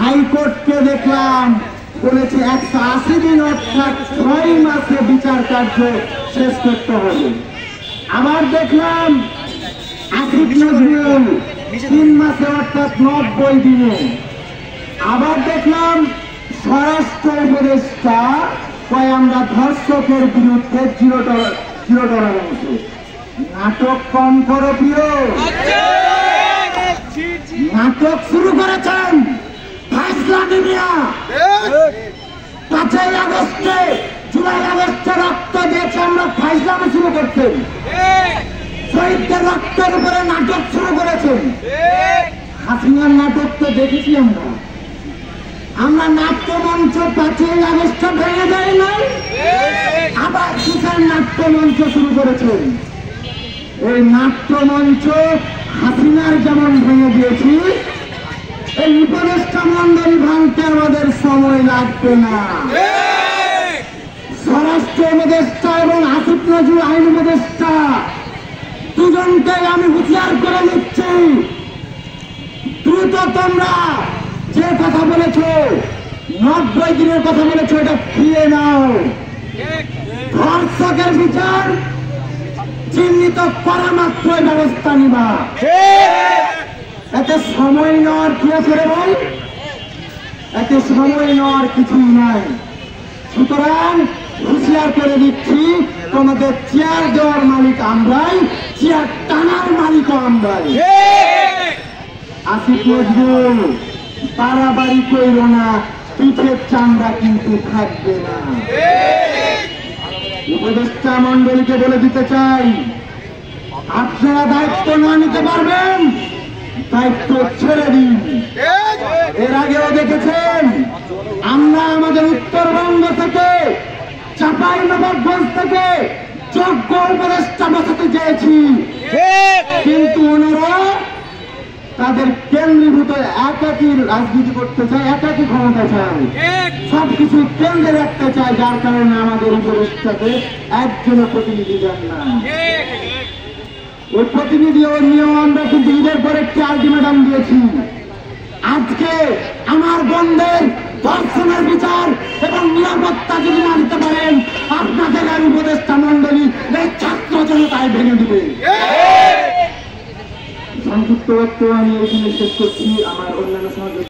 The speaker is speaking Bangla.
হাইকোর্টকে দেখলাম বলেছে 180 দিন অর্থাৎ 6 মাসে বিচার কার্য শেষ করতে হবে। আবার দেখলাম আসিফ নজরুল 3 মাসে অর্থাৎ 90 দিনে। আবার দেখলাম স্বরাষ্ট্র উপদেষ্টা কয় আমরা ধর্ষকের বিরুদ্ধে জিরো টলারেন্স। নাটক কম করো প্রিয়, নাটক শুরু করেছেন ফাইসলা মিডিয়া। 5ই আগস্টে জুলাই আগস্টে রক্ত দিয়েছে, আমরা ফাইসলামে শুরু করছেন। শহীদদের রক্তের উপরে নাটক শুরু করেছেন। হাসিনার নাটক তো দেখেছি আমরা নাট্যমঞ্চ 5ই আগস্টে ভেঙে যায় নাই, আবার কিসের নাট্যমঞ্চ শুরু করেছেন। এই নাট্যমঞ্চ হাসিনার যেমন ভেঙে দিয়েছি, এই উপদেষ্টা মন্ডলী ভাঙতে আমাদের সময় লাগবে না। স্বরাষ্ট্র উপদেষ্টা এবং আসিফ নজরুল আইন উপদেষ্টা দুজনকে আমি হুঁশিয়ার করে নিচ্ছি, দ্রুত তোমরা যে কথা বলেছ 90 দিনের কথা বলেছ এটা ফিরে নাও। ধর্ষকের বিচার চিহ্নিত করা মাত্রই ব্যবস্থা নিবা। এতে সময় নেওয়ার কি আছে রে ভাই? এতে সময় নেওয়ার কিছুই নাই। সুতরাং হুঁশিয়ার করে দিচ্ছি, তোমাদের চেয়ার দেওয়ার মালিক আমরাই, চেয়ার টানার মালিকও আমরাই। আসিফ নজরুল বাড়াবাড়ি কইল না, পিঠের চামড়া কিন্তু থাকবে না। উপদেষ্টা মন্ডলীকে বলে দিতে চাই, আপনারা দায়িত্ব না নিতে পারবেন, দায়িত্ব ছেড়ে দিন। এর আগেও দেখেছেন আমরা আমাদের উত্তরবঙ্গ থেকে, চাঁপাইনবাবগঞ্জ থেকে যোগ্য উপদেষ্টা বসাতে চেয়েছি, কিন্তু ওনারা তাদের কেন্দ্রীভূত একাকী রাজনীতি করতে চায়, একাকী ক্ষমতা চায়, সবকিছু কেন্দ্রে রাখতে চায়, যার কারণে আমাদের উপদেষ্টাকে একজনও প্রতিনিধি দেন না। ওই প্রতিনিধি ও নিয়েও আমরা কিন্তু ঈদের পরে একটি আলটিমেটাম দিয়েছি, আজকে আমার বোনদের ধর্ষণের বিচার এবং নিরাপত্তা যদি না দিতে পারেন, আপনাদের আর উপদেষ্টা মন্ডলী এই ছাত্র জনতায় ভেঙে দিবে। সংক্ষিপ্ত বক্তব্য আমি এখানে শেষ করছি। আমার অন্যান্য সহযোগী